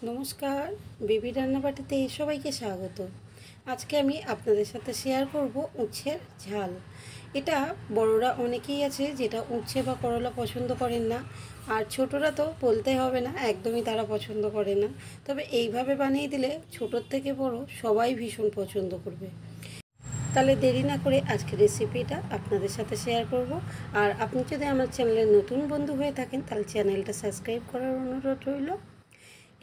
নমস্কার, বেবি রান্নাবাটিতে সবাইকে স্বাগত। আজকে আমি আপনাদের সাথে শেয়ার করব উচ্ছের ঝাল। এটা বড়রা অনেকেই আছে যেটা উচ্ছে বা করলা পছন্দ করেন না, আর ছোটরা তো বলতে হবে না, একদমই তারা পছন্দ করে না। তবে এইভাবে বানিয়ে দিলে ছোটোর থেকে বড় সবাই ভীষণ পছন্দ করবে। তাহলে দেরি না করে আজকের রেসিপিটা আপনাদের সাথে শেয়ার করব। আর আপনি যদি আমার চ্যানেলের নতুন বন্ধু হয়ে থাকেন তাহলে চ্যানেলটা সাবস্ক্রাইব করার অনুরোধ রইল।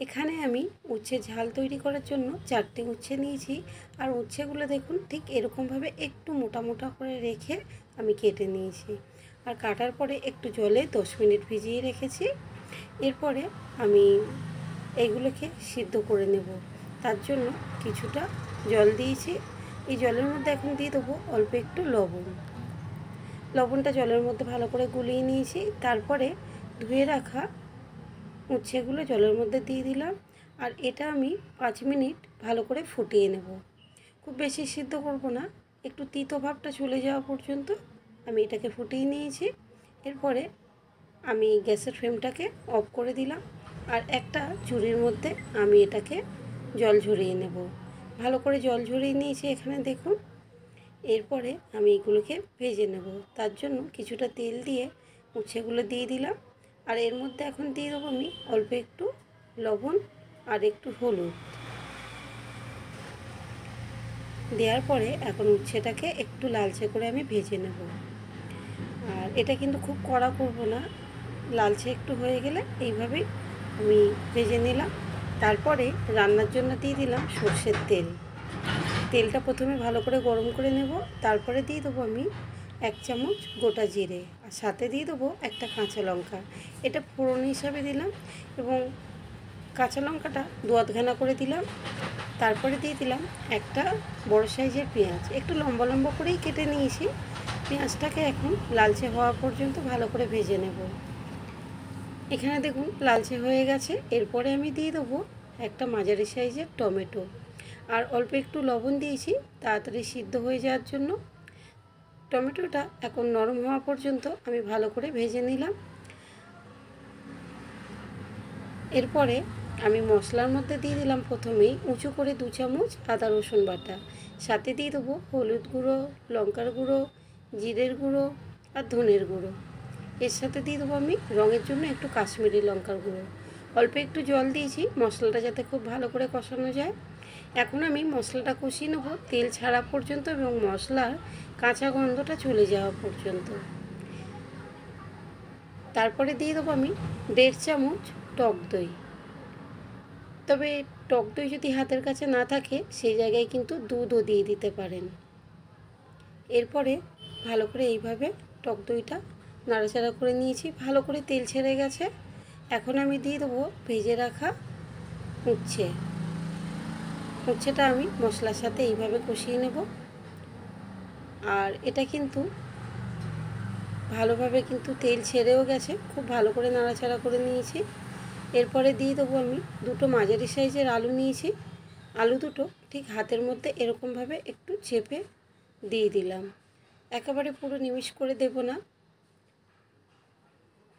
এখানে আমি উচ্ছে ঝাল তৈরি করার জন্য 4টে উচ্ছে নিয়েছি। আর উচ্ছেগুলো দেখুন ঠিক এরকমভাবে একটু মোটা মোটা করে রেখে আমি কেটে নিয়েছি। আর কাটার পরে একটু জলে 10 মিনিট ভিজিয়ে রেখেছি। এরপরে আমি এগুলোকে সিদ্ধ করে নেব। তার জন্য কিছুটা জল দিয়েছি। এই জলের মধ্যে এখন দিয়ে দেবো অল্প একটু লবণ। লবণটা জলের মধ্যে ভালো করে গুলিয়ে নিয়েছি। তারপরে ধুয়ে রাখা উচ্ছেগুলো জলের মধ্যে দিয়ে দিলাম। আর এটা আমি 5 মিনিট ভালো করে ফুটিয়ে নেব। খুব বেশি সিদ্ধ করব না, একটু তিতো ভাবটা চলে যাওয়া পর্যন্ত আমি এটাকে ফুটিয়ে নিয়েছি। এরপরে আমি গ্যাসের ফ্লেমটাকে অফ করে দিলাম। আর একটা ঝুড়ির মধ্যে আমি এটাকে জল ঝরিয়ে নেব। ভালো করে জল ঝরিয়ে নিয়েছি এখানে দেখুন। এরপরে আমি এগুলোকে ভেজে নেব। তার জন্য কিছুটা তেল দিয়ে উচ্ছেগুলো দিয়ে দিলাম। আর এর মধ্যে এখন দিয়ে দেবো আমি অল্প একটু লবণ আর একটু হলুদ। দেওয়ার পরে এখন উচ্ছেটাকে একটু লালচে করে আমি ভেজে নেব। আর এটা কিন্তু খুব কড়া করব না, লালচে একটু হয়ে গেলে এইভাবেই আমি ভেজে নিলাম। তারপরে রান্নার জন্য দিয়ে দিলাম সর্ষের তেল। তেলটা প্রথমে ভালো করে গরম করে নেব। তারপরে দিয়ে দেবো আমি 1 চামচ গোটা জিরে, আর সাথে দিয়ে দেবো একটা কাঁচা লঙ্কা। এটা ফোড়ন হিসাবে দিলাম এবং কাঁচা লঙ্কাটা 2-আধখানা করে দিলাম। তারপরে দিয়ে দিলাম একটা বড় সাইজের পেঁয়াজ, একটু লম্বা লম্বা করেই কেটে নিয়েছি। পেঁয়াজটাকে এখন লালচে হওয়া পর্যন্ত ভালো করে ভেজে নেব। এখানে দেখুন লালচে হয়ে গেছে। এরপরে আমি দিয়ে দেবো একটা মাঝারি সাইজের টমেটো, আর অল্প একটু লবণ দিয়েছি তাড়াতাড়ি সিদ্ধ হয়ে যাওয়ার জন্য। টমেটোটা এখন নরম হওয়া পর্যন্ত আমি ভালো করে ভেজে নিলাম। এরপরে আমি মশলার মধ্যে দিয়ে দিলাম প্রথমেই উঁচু করে 2 চামচ আদা রসুন বাটা। সাথে দিয়ে দেবো হলুদ গুঁড়ো, লঙ্কার গুঁড়ো, জিরের গুঁড়ো আর ধনের গুঁড়ো। এর সাথে দিয়ে দেবো আমি রঙের জন্য একটু কাশ্মীরি লঙ্কার গুঁড়ো। অল্প একটু জল দিয়েছি মশলাটা যাতে খুব ভালো করে কষানো যায়। এখন আমি মশলাটা কষিয়ে নেবো তেল ছাড়া পর্যন্ত এবং মশলার কাঁচা গন্ধটা চলে যাওয়া পর্যন্ত। তারপরে দিয়ে দেবো আমি 1.5 চামচ টক দই। তবে টক দই যদি হাতের কাছে না থাকে সেই জায়গায় কিন্তু দুধও দিয়ে দিতে পারেন। এরপরে ভালো করে এইভাবে টক দইটা নাড়াচাড়া করে নিয়েছি, ভালো করে তেল ছেড়ে গেছে। এখন আমি দিয়ে দেবো ভেজে রাখা উচ্ছেটা আমি মশলার সাথে এইভাবে কষিয়ে নেব। আর এটা কিন্তু ভালোভাবে কিন্তু তেল ছেড়েও গেছে, খুব ভালো করে নাড়াচাড়া করে নিয়েছি। এরপরে দিয়ে দেবো আমি 2টো মাঝারি সাইজের আলু নিয়েছি। আলু দুটো ঠিক হাতের মধ্যে এরকমভাবে একটু চেপে দিয়ে দিলাম, একেবারে পুরো নিমিষ করে দেব না।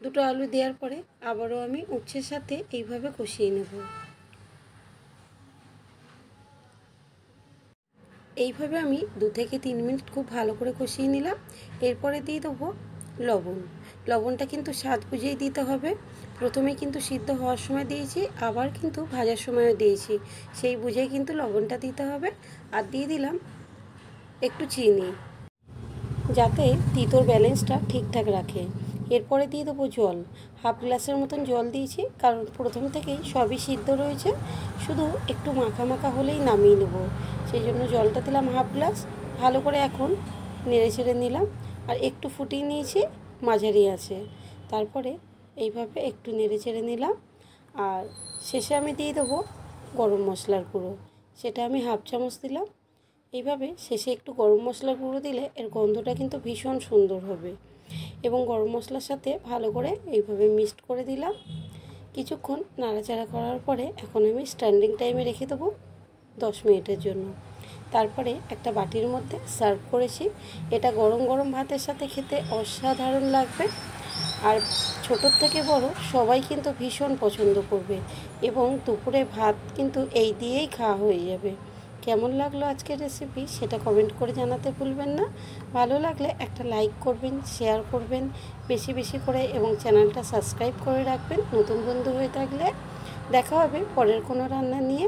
2টো আলু দেওয়ার পরে আবারও আমি উচ্ছের সাথে এইভাবে কষিয়ে নেব। এইভাবে আমি 2 থেকে 3 মিনিট খুব ভালো করে কষিয়ে নিলাম। এরপরে দিয়ে দেবো লবণ। লবণটা কিন্তু স্বাদ বুঝেই দিতে হবে। প্রথমে কিন্তু সিদ্ধ হওয়ার সময় দিয়েছি, আবার কিন্তু ভাজার সময়ও দিয়েছি, সেই বুঝেই কিন্তু লবণটা দিতে হবে। আর দিয়ে দিলাম একটু চিনি, যাতে তিতোর ব্যালেন্সটা ঠিকঠাক রাখে। এরপরে দিয়ে দেবো জল, হাফ গ্লাসের মতন জল দিয়েছি, কারণ প্রথম থেকেই সবই সিদ্ধ রয়েছে, শুধু একটু মাখা মাখা হলেই নামিয়ে নেব, সেই জন্য জলটা দিলাম হাফ গ্লাস। ভালো করে এখন নেড়ে ছেড়ে নিলাম আর একটু ফুটিয়ে নিয়েছি মাঝারি আছে। তারপরে এইভাবে একটু নেড়ে ছেড়ে নিলাম। আর শেষে আমি দিয়ে দেবো গরম মশলার গুঁড়ো, সেটা আমি হাফ চামচ দিলাম। এইভাবে শেষে একটু গরম মশলার গুঁড়ো দিলে এর গন্ধটা কিন্তু ভীষণ সুন্দর হবে। এবং গরম মশলার সাথে ভালো করে এইভাবে মিক্সড করে দিলাম। কিছুক্ষণ নাড়াচাড়া করার পরে এখন আমি স্ট্যান্ডিং টাইমে রেখে দেবো 10 মিনিটের জন্য। তারপরে একটা বাটির মধ্যে সার্ভ করেছি। এটা গরম গরম ভাতের সাথে খেতে অসাধারণ লাগবে। আর ছোটোর থেকে বড় সবাই কিন্তু ভীষণ পছন্দ করবে এবং দুপুরে ভাত কিন্তু এই দিয়েই খাওয়া হয়ে যাবে। কেমন লাগলো আজকের রেসিপি সেটা কমেন্ট করে জানাতে ভুলবেন না। ভালো লাগলে একটা লাইক করবেন, শেয়ার করবেন বেশি বেশি করে এবং চ্যানেলটা সাবস্ক্রাইব করে রাখবেন নতুন বন্ধু হয়ে থাকলে। দেখা হবে পরের কোনো রান্না নিয়ে।